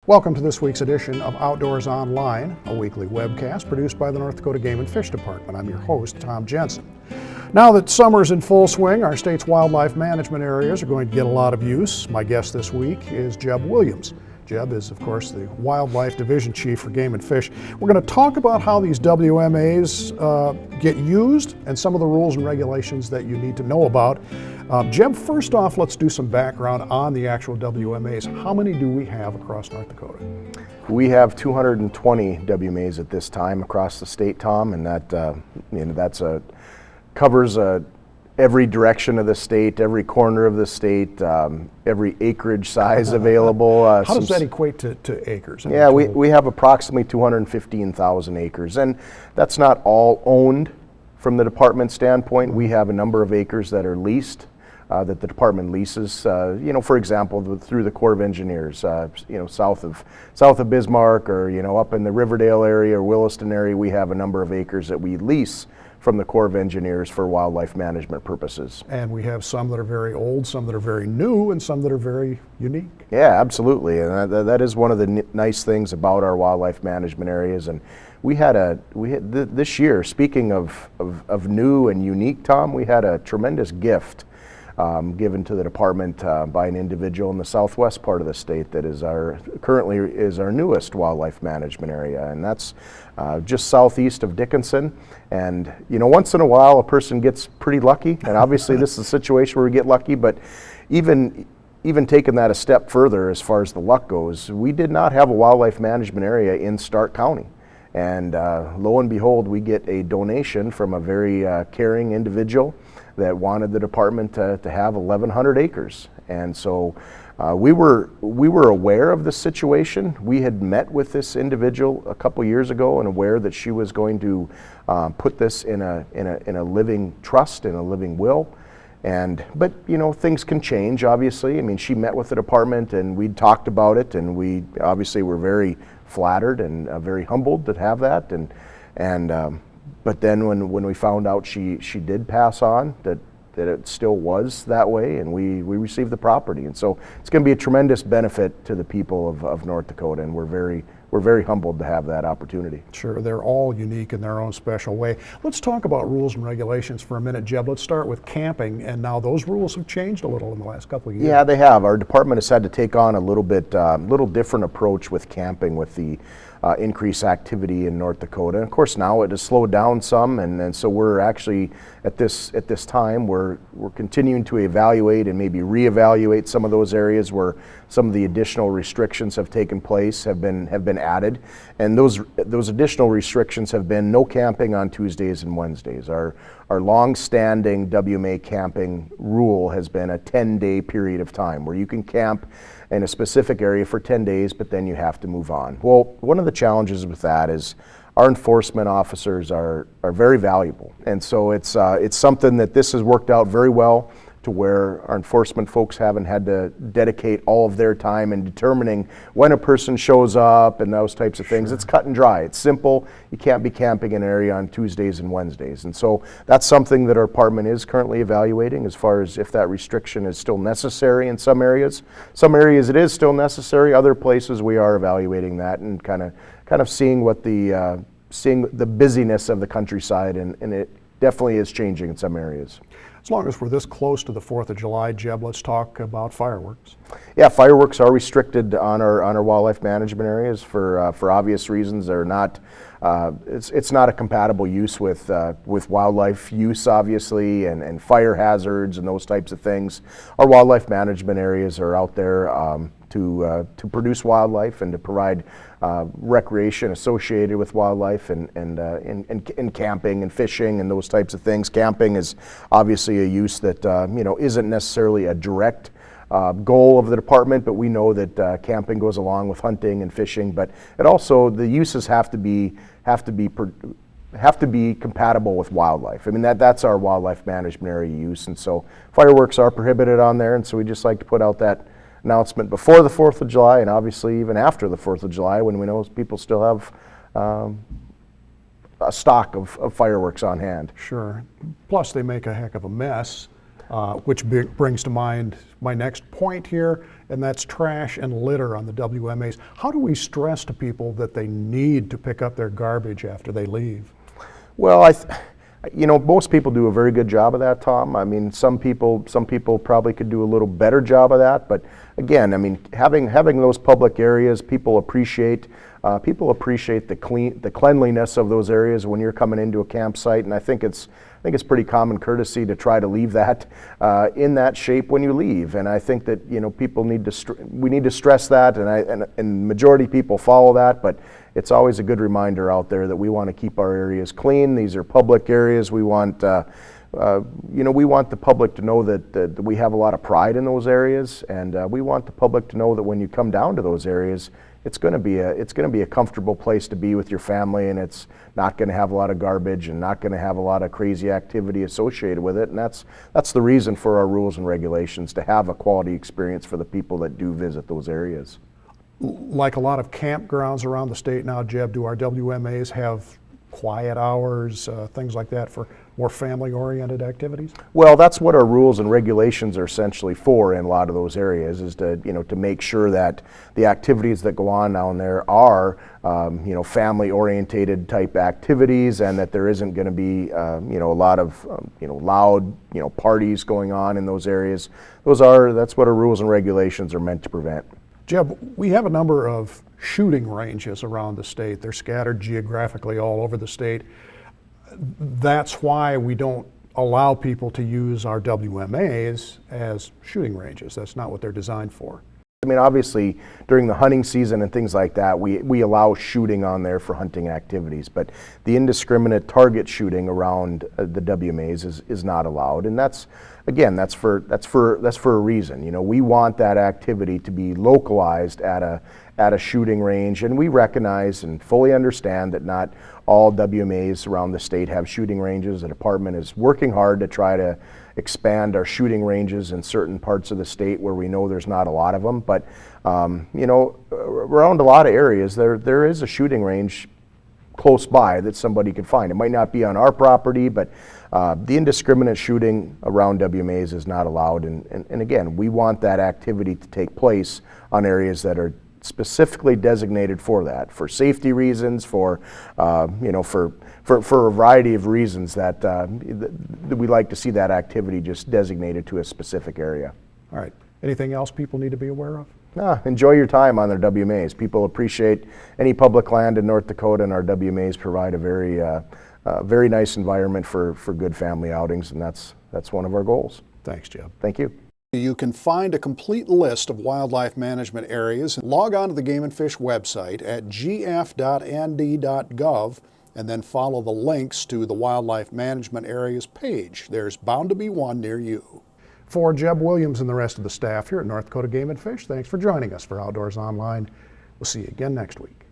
Welcome to this week's edition of Outdoors Online, a weekly webcast produced by the North Dakota Game and Fish Department. I'm your host, Tom Jensen. Now that summer's in full swing, our state's wildlife management areas are going to get a lot of use. My guest this week is Jeb Williams. Jeb is, of course, the Wildlife Division Chief for Game and Fish. We're going to talk about how these WMAs get used and some of the rules and regulations that you need to know about. Jeb, first off, let's do some background on the actual WMAs. How many do we have across North Dakota? We have 220 WMAs at this time across the state, Tom, and that covers every direction of the state, every corner of the state, every acreage size available. How does that equate to acres? Yeah, we have approximately 215,000 acres, and that's not all owned from the department standpoint. We have a number of acres that are leased, that the department leases, for example, through the Corps of Engineers, south of Bismarck, or, up in the Riverdale area or Williston area, we have a number of acres that we lease from the Corps of Engineers for wildlife management purposes. And we have some that are very old, some that are very new, and some that are very unique. Yeah, absolutely, and that is one of the nice things about our wildlife management areas. And we had this year, speaking of new and unique, Tom, we had a tremendous gift given to the department by an individual in the southwest part of the state that is currently our newest wildlife management area, and that's just southeast of Dickinson. And once in a while a person gets pretty lucky, and obviously this is a situation where we get lucky, but even taking that a step further as far as the luck goes, we did not have a wildlife management area in Stark County. And lo and behold, we get a donation from a very caring individual that wanted the department to have 1,100 acres. And so we were aware of the situation. We had met with this individual a couple years ago and aware that she was going to put this in a living trust, in a living will. But things can change, obviously. I mean, she met with the department and we talked about it, and we obviously were very flattered and very humbled to have that. But then when we found out she did pass on, that it still was that way, and we received the property. And so it's going to be a tremendous benefit to the people of North Dakota, and we're very humbled to have that opportunity. Sure, they're all unique in their own special way. Let's talk about rules and regulations for a minute, Jeb. Let's start with camping, and now those rules have changed a little in the last couple of years. Yeah, they have. Our department has had to take on a little different approach with camping with the increased activity in North Dakota. And of course, now it has slowed down some, and so we're actually at this time we're continuing to evaluate and maybe reevaluate some of those areas where some of the additional restrictions have taken place, have been added. And those additional restrictions have been no camping on Tuesdays and Wednesdays. Our long-standing WMA camping rule has been a 10-day period of time where you can camp in a specific area for 10 days, but then you have to move on. Well, one of the challenges with that is our enforcement officers are very valuable. And so it's something that this has worked out very well, to where our enforcement folks haven't had to dedicate all of their time in determining when a person shows up and those types of things. Sure. It's cut and dry. It's simple. You can't be camping in an area on Tuesdays and Wednesdays. And so that's something that our department is currently evaluating as far as if that restriction is still necessary in some areas. Some areas it is still necessary. Other places we are evaluating that and kind of seeing what seeing the busyness of the countryside, and it definitely is changing in some areas. As long as we're this close to the 4th of July, Jeb, let's talk about fireworks. Yeah, fireworks are restricted on our wildlife management areas for obvious reasons. They're not. It's not a compatible use with wildlife use, obviously, and fire hazards and those types of things. Our wildlife management areas are out there to produce wildlife and to provide recreation associated with wildlife and camping and fishing and those types of things. Camping is obviously a use that isn't necessarily a direct goal of the department, but we know that camping goes along with hunting and fishing. But it also, the uses have to be compatible with wildlife. I mean, that's our wildlife management area use, and so fireworks are prohibited on there. And so we just like to put out that announcement before the 4th of July, and obviously even after the 4th of July, when we know people still have a stock of fireworks on hand. Sure. Plus, they make a heck of a mess, which brings to mind my next point here. and that's trash and litter on the WMAs. How do we stress to people that they need to pick up their garbage after they leave? Well, most people do a very good job of that, Tom. I mean, some people probably could do a little better job of that. But again, I mean, having those public areas, people appreciate the cleanliness of those areas when you're coming into a campsite, and I think it's pretty common courtesy to try to leave that in that shape when you leave. And I think that people we need to stress that, and majority of people follow that. But it's always a good reminder out there that we want to keep our areas clean. These are public areas. We want we want the public to know that we have a lot of pride in those areas, and we want the public to know that when you come down to those areas, it's going to be a comfortable place to be with your family, and it's not going to have a lot of garbage and not going to have a lot of crazy activity associated with it. And that's the reason for our rules and regulations, to have a quality experience for the people that do visit those areas. Like a lot of campgrounds around the state now, Jeb, do our WMAs have quiet hours, things like that, for more family-oriented activities? Well, that's what our rules and regulations are essentially for in a lot of those areas, is to make sure that the activities that go on down there are family-orientated type activities, and that there isn't going to be a lot of loud parties going on in those areas. That's what our rules and regulations are meant to prevent. Jeb, we have a number of shooting ranges around the state. They're scattered geographically all over the state. That's why we don't allow people to use our WMAs as shooting ranges. That's not what they're designed for. I mean, obviously, during the hunting season and things like that, we allow shooting on there for hunting activities, but the indiscriminate target shooting around the WMAs is not allowed, and that's for a reason. We want that activity to be localized at a shooting range, and we recognize and fully understand that not all WMAs around the state have shooting ranges. The department is working hard to try to expand our shooting ranges in certain parts of the state where we know there's not a lot of them. But around a lot of areas, there is a shooting range close by that somebody could find. It might not be on our property, but the indiscriminate shooting around WMAs is not allowed. And again, we want that activity to take place on areas that are specifically designated for that, for safety reasons, for a variety of reasons that we like to see that activity just designated to a specific area. All right. Anything else people need to be aware of? Enjoy your time on their WMAs. People appreciate any public land in North Dakota, and our WMAs provide a very nice environment for good family outings, and that's one of our goals. Thanks, Jeb. Thank you. You can find a complete list of wildlife management areas. Log on to the Game and Fish website at gf.nd.gov and then follow the links to the wildlife management areas page. There's bound to be one near you. For Jeb Williams and the rest of the staff here at North Dakota Game and Fish, thanks for joining us for Outdoors Online. We'll see you again next week.